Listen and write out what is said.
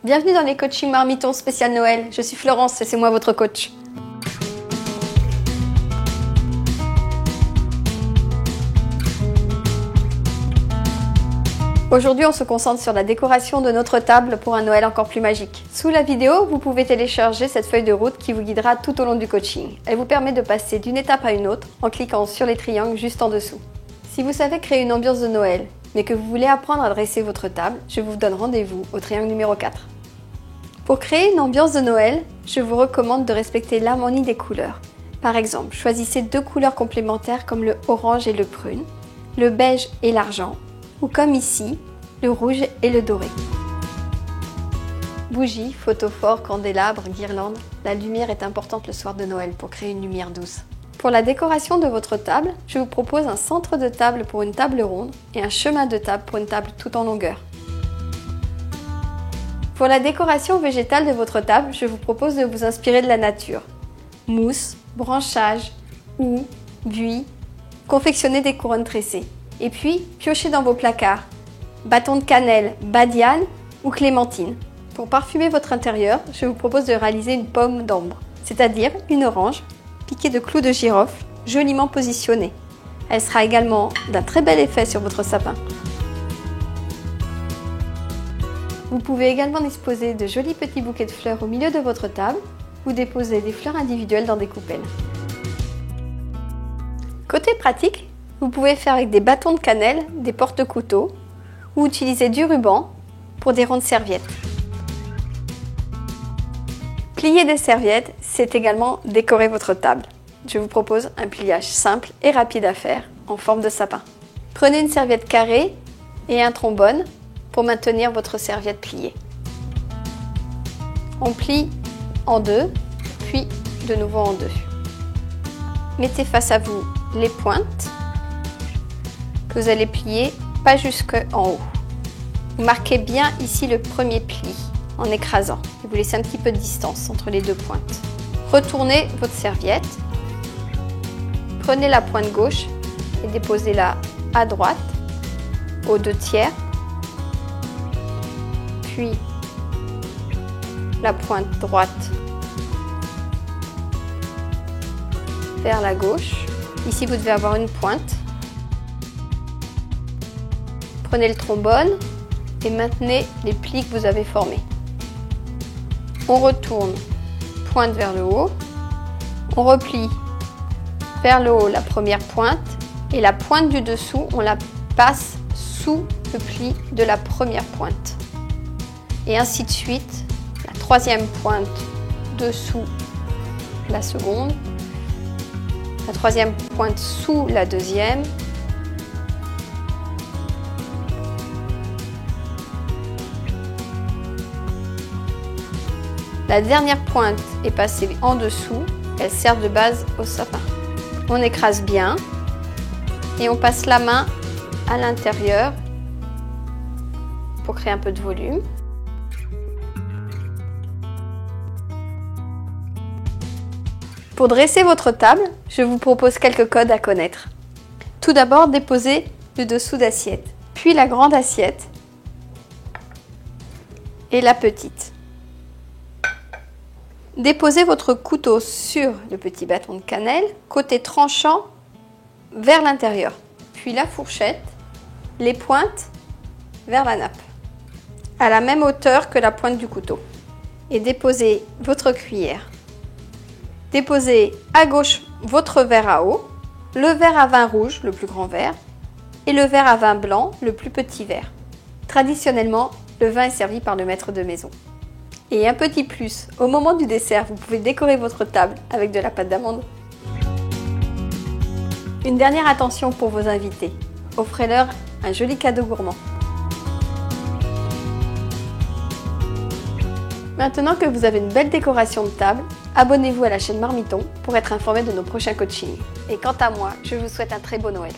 Bienvenue dans les coachings Marmiton spécial Noël. Je suis Florence et c'est moi votre coach. Aujourd'hui, on se concentre sur la décoration de notre table pour un Noël encore plus magique. Sous la vidéo, vous pouvez télécharger cette feuille de route qui vous guidera tout au long du coaching. Elle vous permet de passer d'une étape à une autre en cliquant sur les triangles juste en dessous. Si vous savez créer une ambiance de Noël, mais que vous voulez apprendre à dresser votre table, je vous donne rendez-vous au triangle numéro 4. Pour créer une ambiance de Noël, je vous recommande de respecter l'harmonie des couleurs. Par exemple, choisissez deux couleurs complémentaires comme le orange et le prune, le beige et l'argent, ou comme ici, le rouge et le doré. Bougies, photophores, candélabres, guirlandes, la lumière est importante le soir de Noël pour créer une lumière douce. Pour la décoration de votre table, je vous propose un centre de table pour une table ronde et un chemin de table pour une table tout en longueur. Pour la décoration végétale de votre table, je vous propose de vous inspirer de la nature. Mousse, branchages, houx, buis, confectionnez des couronnes tressées. Et puis, piochez dans vos placards. Bâton de cannelle, badiane ou clémentine. Pour parfumer votre intérieur, je vous propose de réaliser une pomme d'ambre, c'est-à-dire une orange piquée de clous de girofle, joliment positionnée. Elle sera également d'un très bel effet sur votre sapin. Vous pouvez également disposer de jolis petits bouquets de fleurs au milieu de votre table ou déposer des fleurs individuelles dans des coupelles. Côté pratique, vous pouvez faire avec des bâtons de cannelle, des porte-couteaux ou utiliser du ruban pour des rondes serviettes. Plier des serviettes, c'est également décorer votre table. Je vous propose un pliage simple et rapide à faire en forme de sapin. Prenez une serviette carrée et un trombone pour maintenir votre serviette pliée. On plie en deux, puis de nouveau en deux. Mettez face à vous les pointes que vous allez plier pas jusqu'en haut. Vous marquez bien ici le premier pli en écrasant et vous laissez un petit peu de distance entre les deux pointes. Retournez votre serviette, prenez la pointe gauche et déposez-la à droite aux 2/3, puis la pointe droite vers la gauche. Ici vous devez avoir une pointe. Prenez le trombone et maintenez les plis que vous avez formés. On retourne pointe vers le haut. On replie vers le haut la première pointe et la pointe du dessous, on la passe sous le pli de la première pointe. Et ainsi de suite, la troisième pointe dessous la seconde, la troisième pointe sous la deuxième, la dernière pointe est passée en dessous, elle sert de base au sapin. On écrase bien et on passe la main à l'intérieur pour créer un peu de volume. Pour dresser votre table, je vous propose quelques codes à connaître. Tout d'abord, déposez le dessous d'assiette, puis la grande assiette et la petite. Déposez votre couteau sur le petit bâton de cannelle, côté tranchant vers l'intérieur. Puis la fourchette, les pointes vers la nappe, à la même hauteur que la pointe du couteau. Et déposez votre cuillère. Déposez à gauche votre verre à eau, le verre à vin rouge, le plus grand verre, et le verre à vin blanc, le plus petit verre. Traditionnellement, le vin est servi par le maître de maison. Et un petit plus, au moment du dessert, vous pouvez décorer votre table avec de la pâte d'amande. Une dernière attention pour vos invités. Offrez-leur un joli cadeau gourmand. Maintenant que vous avez une belle décoration de table, abonnez-vous à la chaîne Marmiton pour être informé de nos prochains coachings. Et quant à moi, je vous souhaite un très beau Noël.